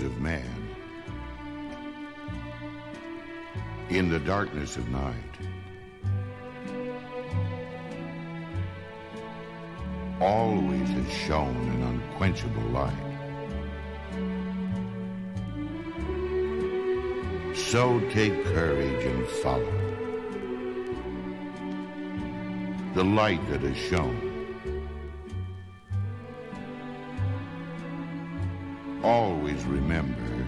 ways of man. In the darkness of night, always has shone an unquenchable light. So take courage and follow the light that has shone. Always remember,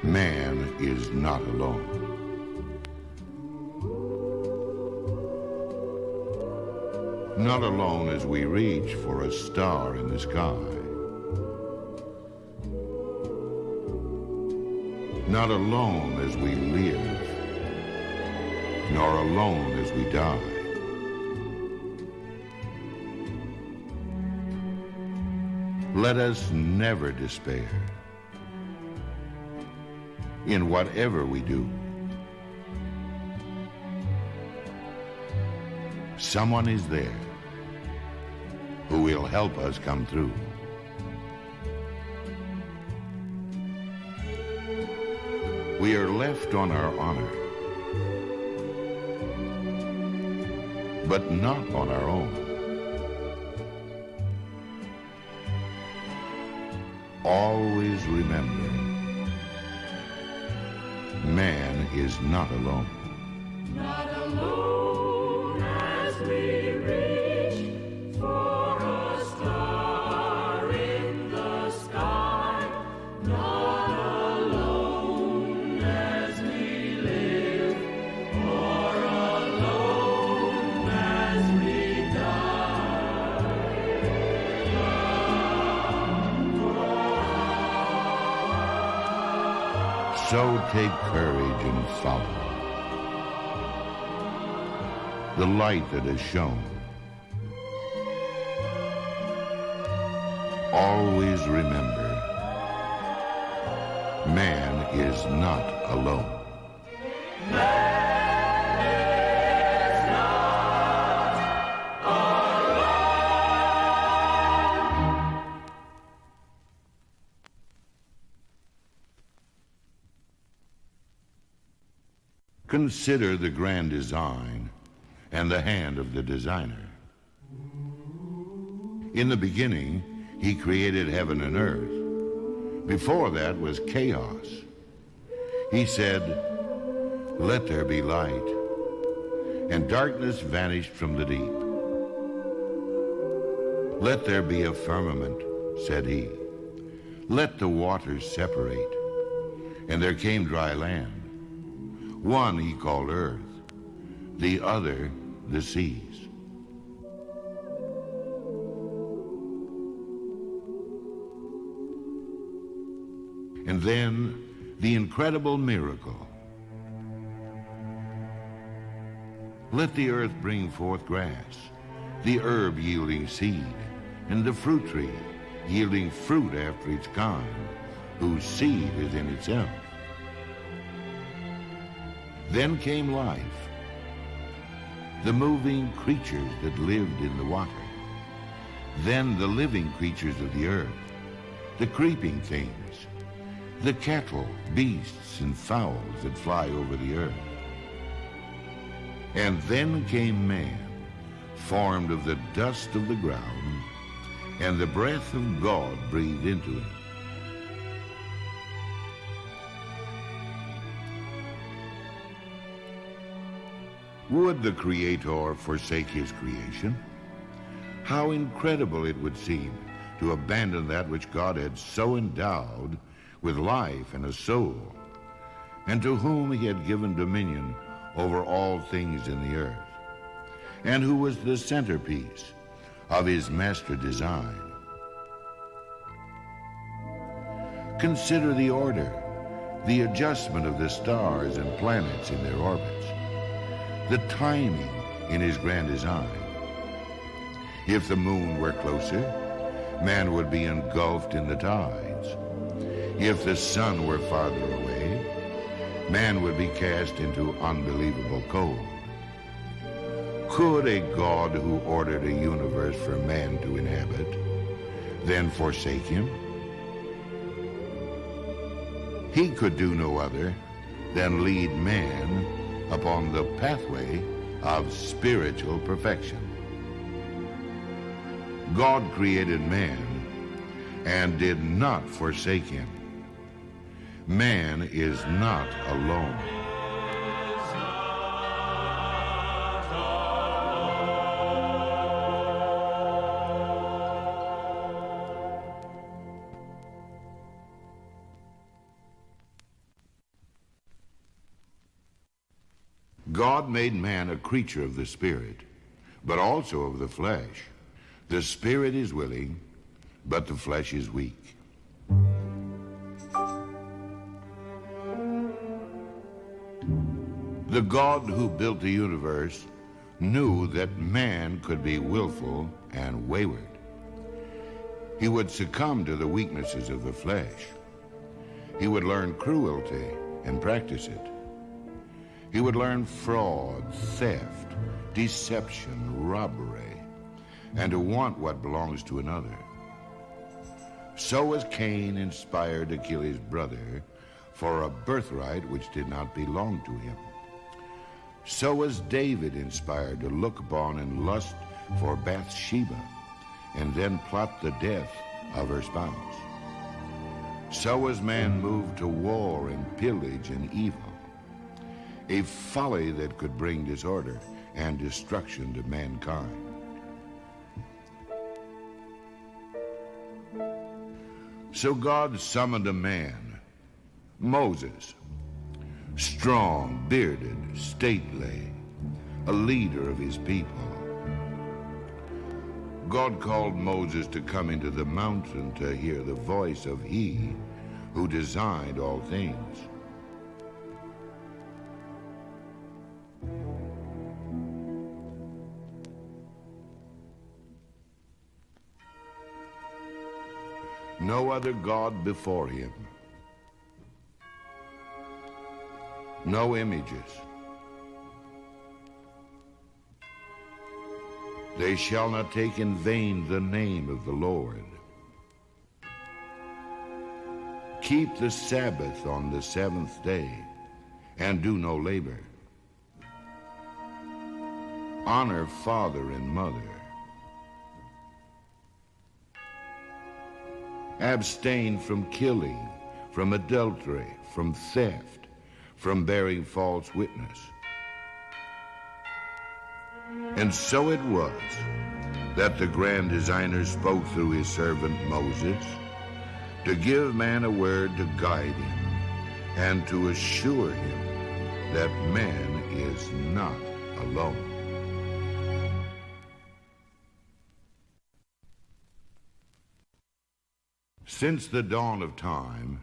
man is not alone. Not alone as we reach for a star in the sky. Not alone as we live, nor alone as we die. Let us never despair in whatever we do. Someone is there who will help us come through. We are left on our honor, but not on our own. Always remember, man is not alone. Not alone as we reach for a star in the sky. Not alone as we live, or alone as we die. So take courage and follow the light that has shone. Always remember, man is not alone. Consider the grand design and the hand of the designer. In the beginning, he created heaven and earth. Before that was chaos. He said, "Let there be light," and darkness vanished from the deep. "Let there be a firmament," said he. "Let the waters separate," and there came dry land. One he called earth, the other the seas. And then the incredible miracle. Let the earth bring forth grass, the herb yielding seed, and the fruit tree yielding fruit after its kind, whose seed is in itself. Then came life, the moving creatures that lived in the water. Then the living creatures of the earth, the creeping things, the cattle, beasts, and fowls that fly over the earth. And then came man, formed of the dust of the ground, and the breath of God breathed into him. Would the Creator forsake his creation? How incredible it would seem to abandon that which God had so endowed with life and a soul, and to whom he had given dominion over all things in the earth, and who was the centerpiece of his master design. Consider the order, the adjustment of the stars and planets in their orbits, the timing in his grand design. If the moon were closer, man would be engulfed in the tides. If the sun were farther away, man would be cast into unbelievable cold. Could a God who ordered a universe for man to inhabit then forsake him? He could do no other than lead man upon the pathway of spiritual perfection. God created man and did not forsake him. Man is not alone. God made man a creature of the Spirit, but also of the flesh. The Spirit is willing, but the flesh is weak. The God who built the universe knew that man could be willful and wayward. He would succumb to the weaknesses of the flesh. He would learn cruelty and practice it. He would learn fraud, theft, deception, robbery, and to want what belongs to another. So was Cain inspired to kill his brother for a birthright which did not belong to him. So was David inspired to look upon and lust for Bathsheba and then plot the death of her spouse. So was man moved to war and pillage and evil, a folly that could bring disorder and destruction to mankind. So God summoned a man, Moses, strong, bearded, stately, a leader of his people. God called Moses to come into the mountain to hear the voice of He who designed all things. No other God before him. No images. They shall not take in vain the name of the Lord. Keep the Sabbath on the seventh day and do no labor. Honor father and mother. Abstain from killing, from adultery, from theft, from bearing false witness. And so it was that the grand designer spoke through his servant Moses to give man a word to guide him and to assure him that man is not alone. Since the dawn of time,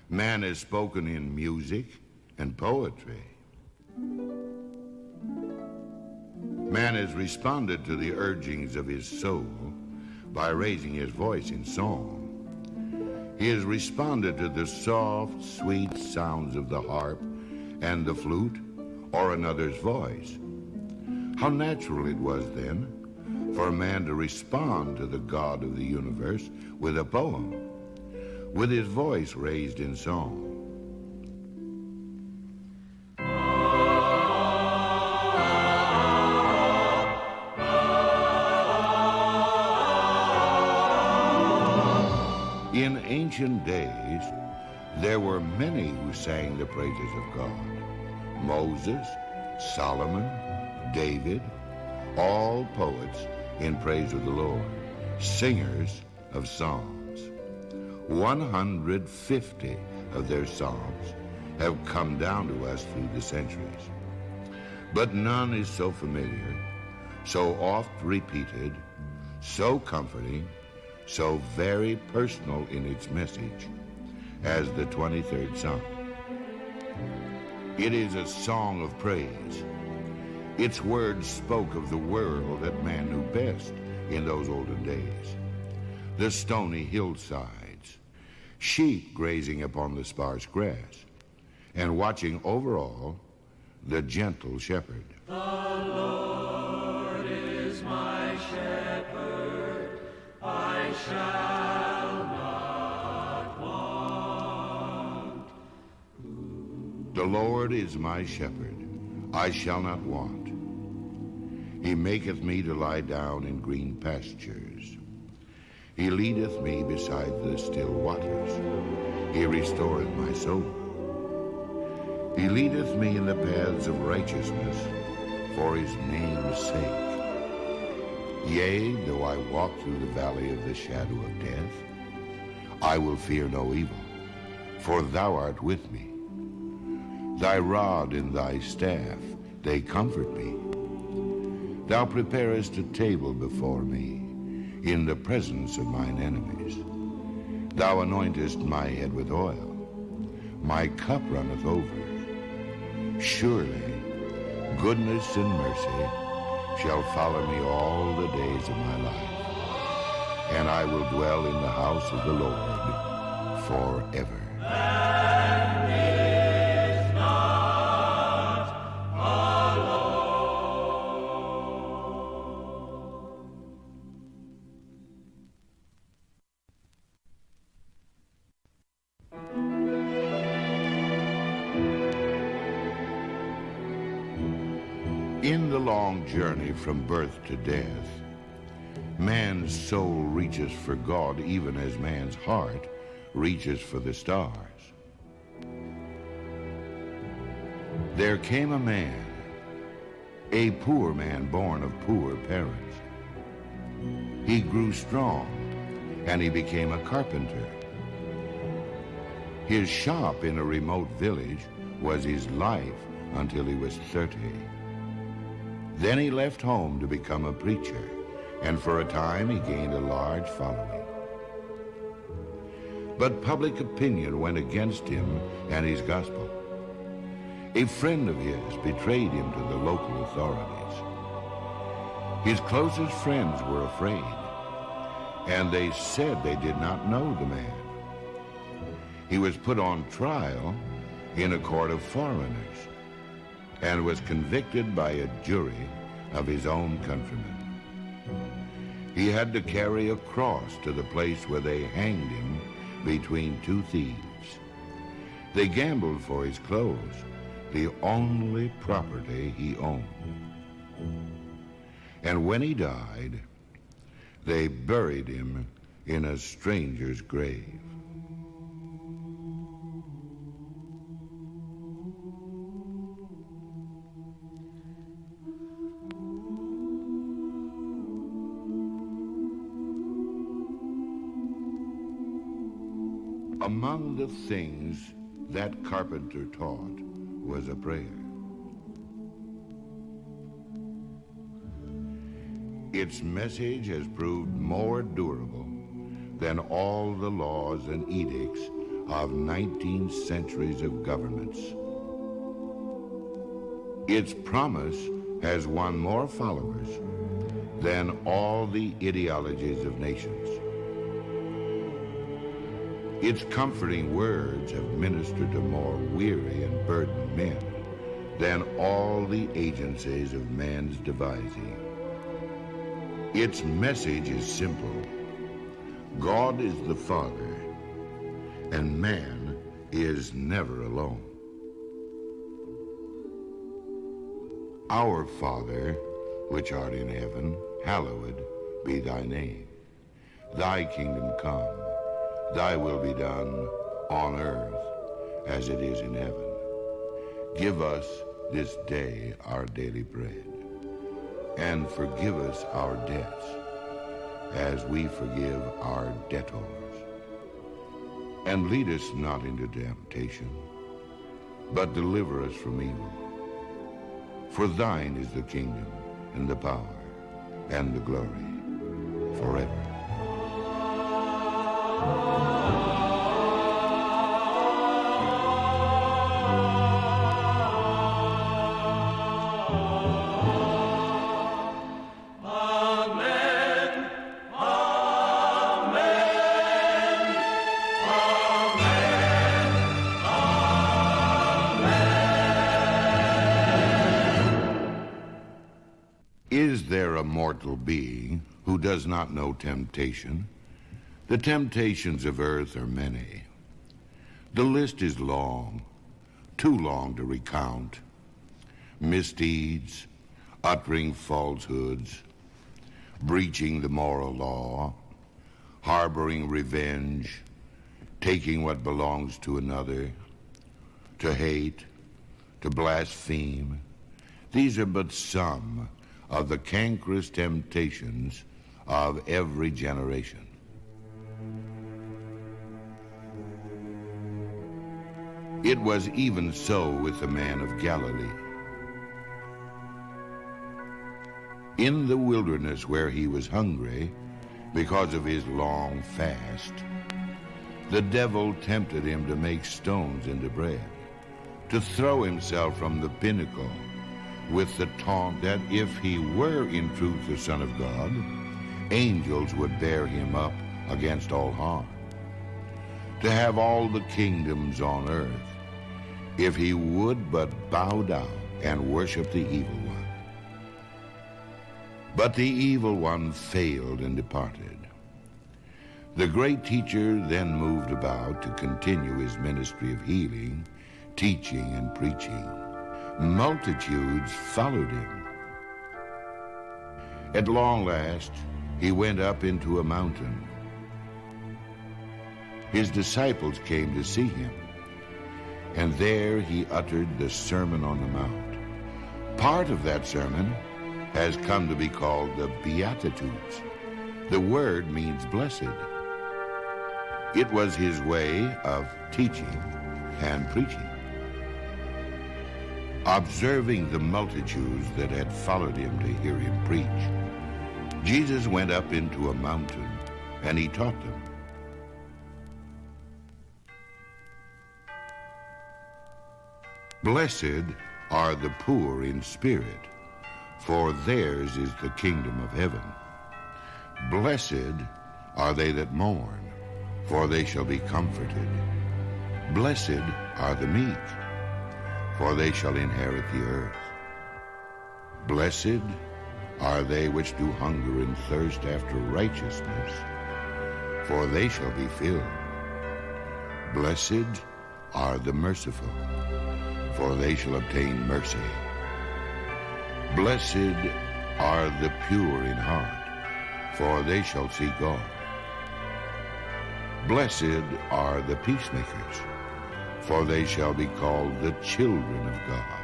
man has spoken in music and poetry. Man has responded to the urgings of his soul by raising his voice in song. He has responded to the soft, sweet sounds of the harp and the flute or another's voice. How natural it was then for man to respond to the God of the universe with a poem, with his voice raised in song. In ancient days, there were many who sang the praises of God. Moses, Solomon, David, all poets in praise of the Lord, singers of psalms. 150 of their psalms have come down to us through the centuries. But none is so familiar, so oft repeated, so comforting, so very personal in its message as the 23rd Psalm. It is a song of praise. Its words spoke of the world that man knew best in those olden days. The stony hillsides, sheep grazing upon the sparse grass, and watching over all the gentle shepherd. The Lord is my shepherd, I shall not want. The Lord is my shepherd, I shall not want. He maketh me to lie down in green pastures. He leadeth me beside the still waters. He restoreth my soul. He leadeth me in the paths of righteousness for his name's sake. Yea, though I walk through the valley of the shadow of death, I will fear no evil, for thou art with me. Thy rod and thy staff, they comfort me. Thou preparest a table before me in the presence of mine enemies. Thou anointest my head with oil. My cup runneth over. Surely goodness and mercy shall follow me all the days of my life, and I will dwell in the house of the Lord forever. In the long journey from birth to death, man's soul reaches for God even as man's heart reaches for the stars. There came a man, a poor man born of poor parents. He grew strong, and he became a carpenter. His shop in a remote village was his life until he was 30. Then he left home to become a preacher, and for a time he gained a large following. But public opinion went against him and his gospel. A friend of his betrayed him to the local authorities. His closest friends were afraid, and they said they did not know the man. He was put on trial in a court of foreigners, and was convicted by a jury of his own countrymen. He had to carry a cross to the place where they hanged him between two thieves. They gambled for his clothes, the only property he owned. And when he died, they buried him in a stranger's grave. Among the things that carpenter taught was a prayer. Its message has proved more durable than all the laws and edicts of 19 centuries of governments. Its promise has won more followers than all the ideologies of nations. Its comforting words have ministered to more weary and burdened men than all the agencies of man's devising. Its message is simple. God is the Father, and man is never alone. Our Father, which art in heaven, hallowed be thy name. Thy kingdom come. Thy will be done on earth as it is in heaven. Give us this day our daily bread, and forgive us our debts as we forgive our debtors. And lead us not into temptation, but deliver us from evil. For thine is the kingdom, and the power, and the glory, forever. Is there a mortal being who does not know temptation? The temptations of earth are many. The list is long. too long to recount, misdeeds, uttering falsehoods, breaching the moral law, harboring revenge, taking what belongs to another, to hate, to blaspheme. These are but some of the cankerous temptations of every generation. It was even so with the man of Galilee. In the wilderness where he was hungry because of his long fast, the devil tempted him to make stones into bread, to throw himself from the pinnacle with the taunt that if he were in truth the Son of God, angels would bear him up against all harm, to have all the kingdoms on earth if he would but bow down and worship the evil one. But the evil one failed and departed. The great teacher then moved about to continue his ministry of healing, teaching, and preaching. Multitudes followed him. At long last, he went up into a mountain. His disciples came to see him, and there he uttered the Sermon on the Mount. Part of that sermon has come to be called the Beatitudes. The word means blessed. It was his way of teaching and preaching. Observing the multitudes that had followed him to hear him preach, Jesus went up into a mountain and he taught them. Blessed are the poor in spirit, for theirs is the kingdom of heaven. Blessed are they that mourn, for they shall be comforted. Blessed are the meek, for they shall inherit the earth. Blessed are they which do hunger and thirst after righteousness, for they shall be filled. Blessed are the merciful, for they shall obtain mercy. Blessed are the pure in heart, for they shall see God. Blessed are the peacemakers, for they shall be called the children of God.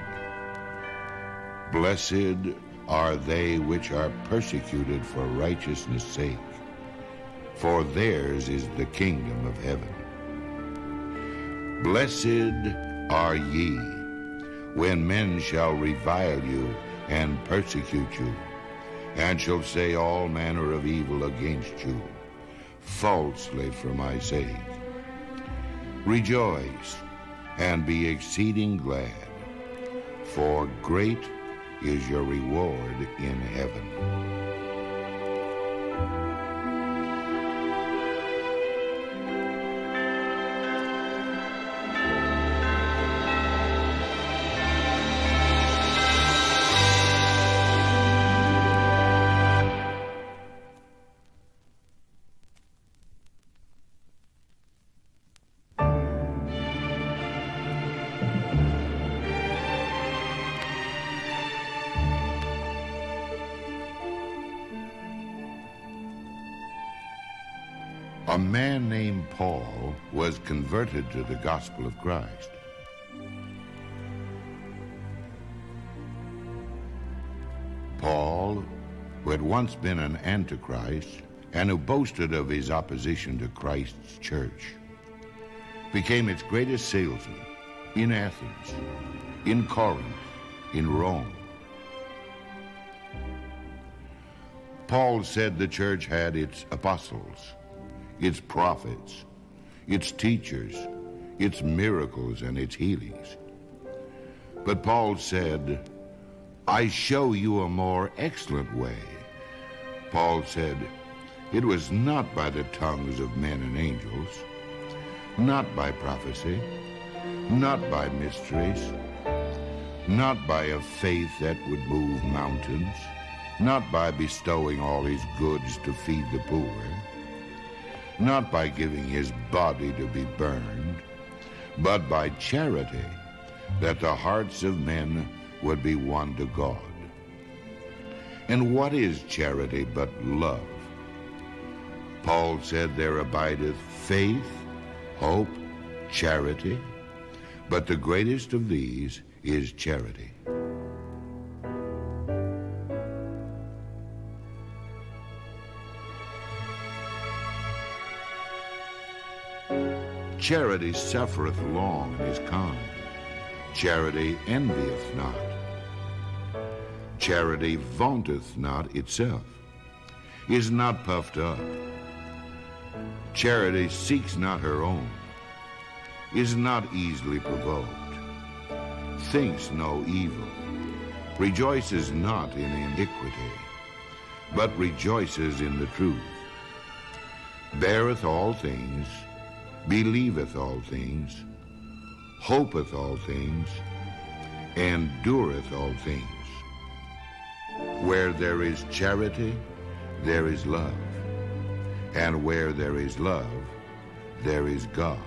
Blessed are they which are persecuted for righteousness' sake, for theirs is the kingdom of heaven. Blessed are ye, when men shall revile you and persecute you, and shall say all manner of evil against you, falsely for my sake. Rejoice and be exceeding glad, for great is your reward in heaven. A man named Paul was converted to the gospel of Christ. Paul, who had once been an antichrist and who boasted of his opposition to Christ's church, became its greatest salesman in Athens, in Corinth, in Rome. Paul said the church had its apostles, its prophets, its teachers, its miracles, and its healings. But Paul said, I show you a more excellent way. Paul said, it was not by the tongues of men and angels, not by prophecy, not by mysteries, not by a faith that would move mountains, not by bestowing all his goods to feed the poor, not by giving his body to be burned, but by charity, that the hearts of men would be won to God. And what is charity but love? Paul said, there abideth faith, hope, charity, but the greatest of these is charity. Charity suffereth long and is kind. Charity envieth not. Charity vaunteth not itself, is not puffed up. Charity seeks not her own, is not easily provoked, thinks no evil, rejoices not in iniquity, but rejoices in the truth, beareth all things, believeth all things, hopeth all things, endureth all things. Where there is charity, there is love. And where there is love, there is God.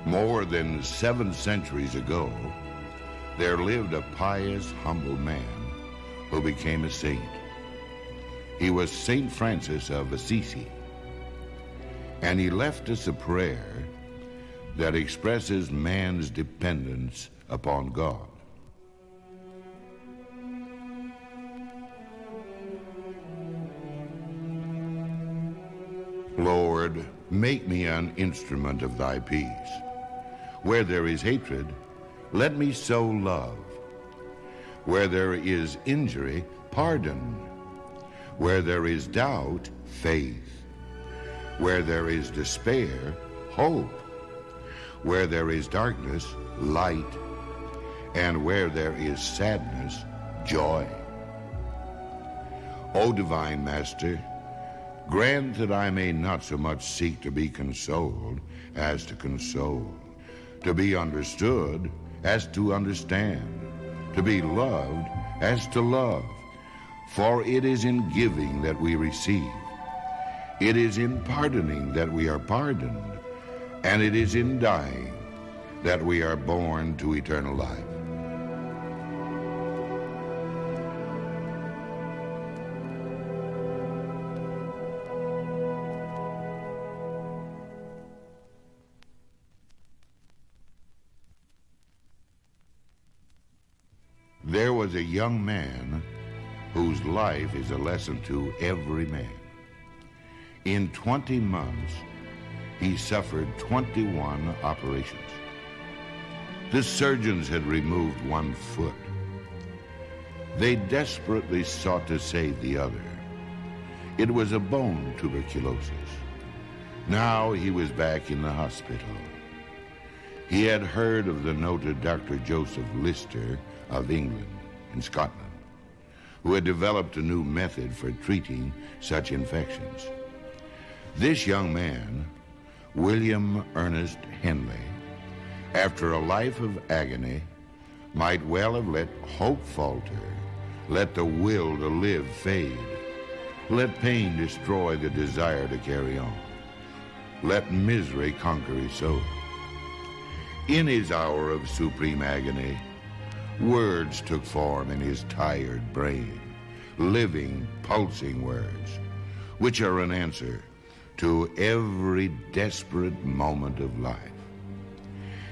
More than 7 centuries ago, there lived a pious, humble man who became a saint. He was St. Francis of Assisi, and he left us a prayer that expresses man's dependence upon God. Lord, make me an instrument of thy peace. Where there is hatred, let me sow love. Where there is injury, pardon. Where there is doubt, faith. Where there is despair, hope. Where there is darkness, light. And where there is sadness, joy. O divine Master, grant that I may not so much seek to be consoled as to console, to be understood as to understand, to be loved as to love. For it is in giving that we receive, it is in pardoning that we are pardoned, and it is in dying that we are born to eternal life. There was a young man whose life is a lesson to every man. In 20 months, he suffered 21 operations. The surgeons had removed one foot. They desperately sought to save the other. It was a bone tuberculosis. Now he was back in the hospital. He had heard of the noted Dr. Joseph Lister of England and Scotland, who had developed a new method for treating such infections. This young man, William Ernest Henley, after a life of agony, might well have let hope falter, let the will to live fade, let pain destroy the desire to carry on, let misery conquer his soul. In his hour of supreme agony, words took form in his tired brain, living, pulsing words, which are an answer to every desperate moment of life.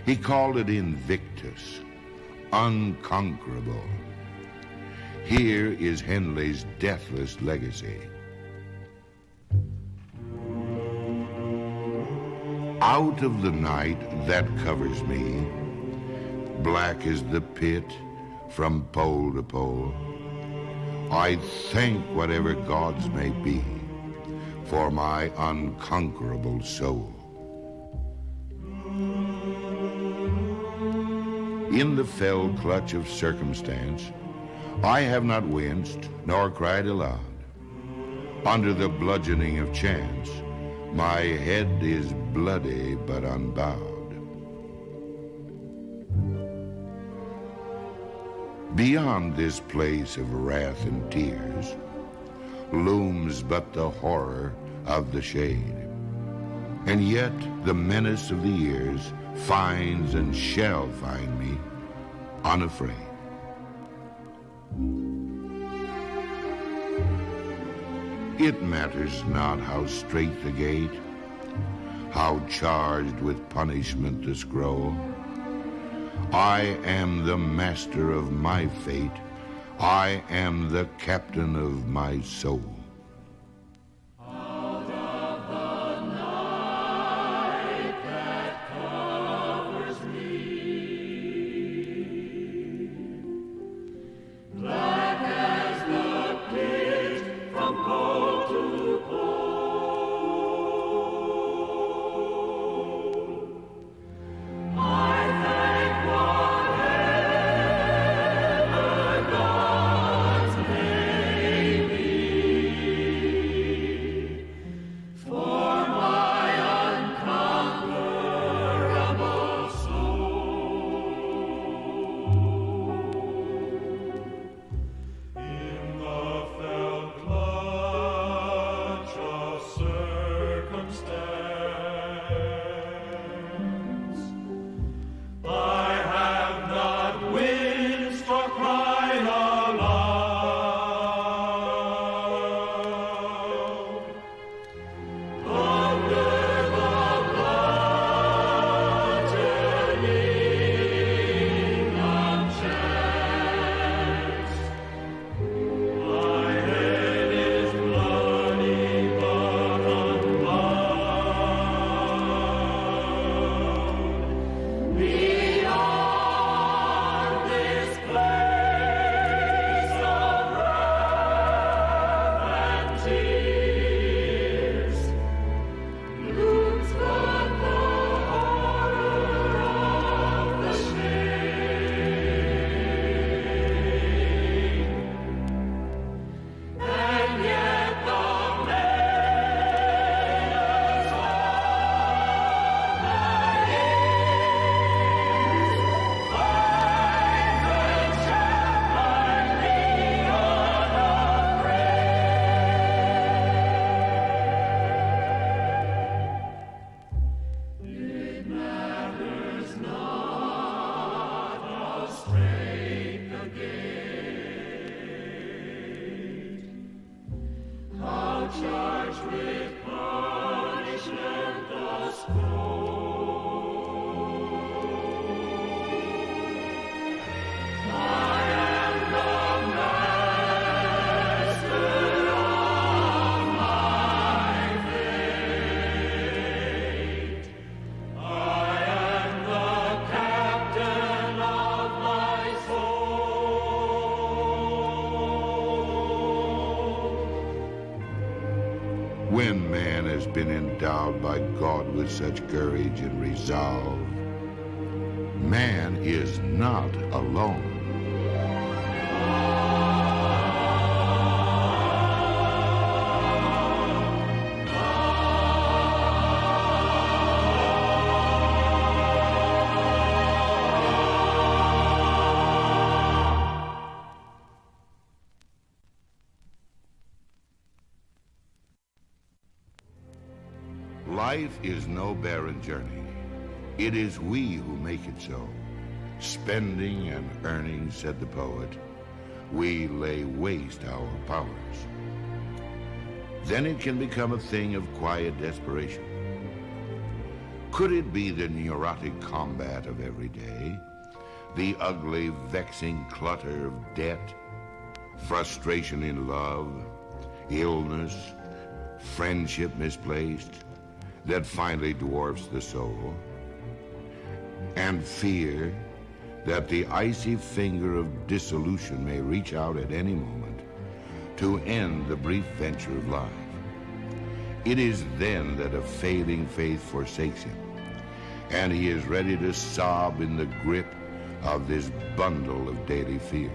He called it Invictus, unconquerable. Here is Henley's deathless legacy. Out of the night that covers me, black as the pit from pole to pole, I thank whatever gods may be for my unconquerable soul. In the fell clutch of circumstance, I have not winced nor cried aloud. Under the bludgeoning of chance, my head is bloody but unbowed. Beyond this place of wrath and tears looms but the horror of the shade, and yet the menace of the years finds and shall find me unafraid. It matters not how strait the gate, how charged with punishment the scroll. I am the master of my fate. I am the captain of my soul. Out of the night that covers me, black as the pit from pole to pole, I thank whatever God's may be for my unconquerable soul. In the fell clutch of circumstance, I have not winced or cried aloud. Under the bludgeoning of chance, my head is bloody but unbowed. Beyond this place of wrath and tears looms but the horror of the shade, and yet the menace of the years finds and shall find me unafraid. It matters not how strait the gate, how charged with punishment the scroll. I am the master of my fate. I am the captain of my soul. When man has been endowed by God with such courage and resolve, man is not alone. Life is no barren journey. It is we who make it so. Spending and earning, said the poet, we lay waste our powers. Then it can become a thing of quiet desperation. Could it be the neurotic combat of every day, the ugly, vexing clutter of debt, frustration in love, illness, friendship misplaced, that finally dwarfs the soul, and fear that the icy finger of dissolution may reach out at any moment to end the brief venture of life? It is then that a failing faith forsakes him, and he is ready to sob in the grip of this bundle of daily fears.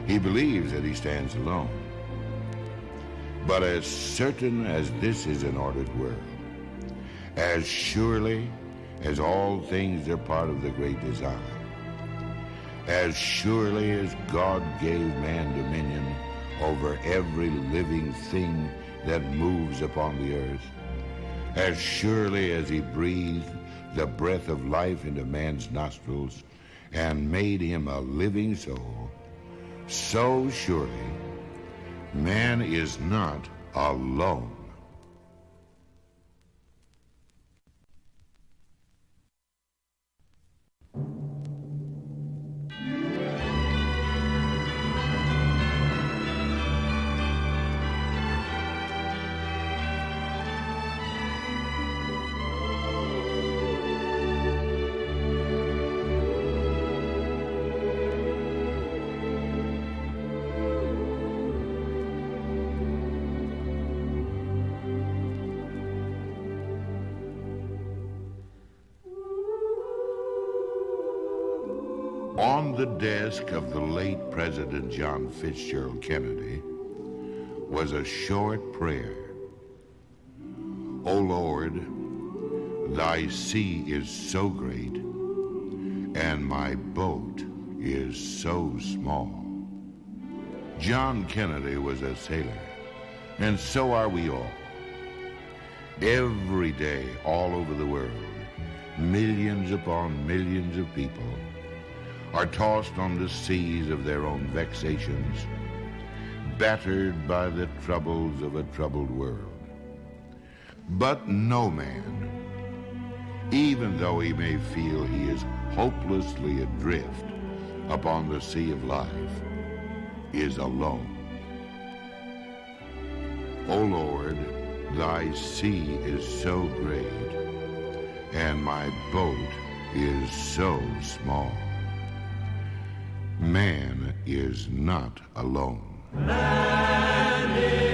He believes that he stands alone. But as certain as this is an ordered world, as surely as all things are part of the great design, as surely as God gave man dominion over every living thing that moves upon the earth, as surely as he breathed the breath of life into man's nostrils and made him a living soul, so surely man is not alone. On the desk of the late President John Fitzgerald Kennedy was a short prayer. O Lord, thy sea is so great, and my boat is so small. John Kennedy was a sailor, and so are we all. Every day, all over the world, millions upon millions of people are tossed on the seas of their own vexations, battered by the troubles of a troubled world. But no man, even though he may feel he is hopelessly adrift upon the sea of life, is alone. O Lord, thy sea is so great, and my boat is so small. Man is not alone. Man is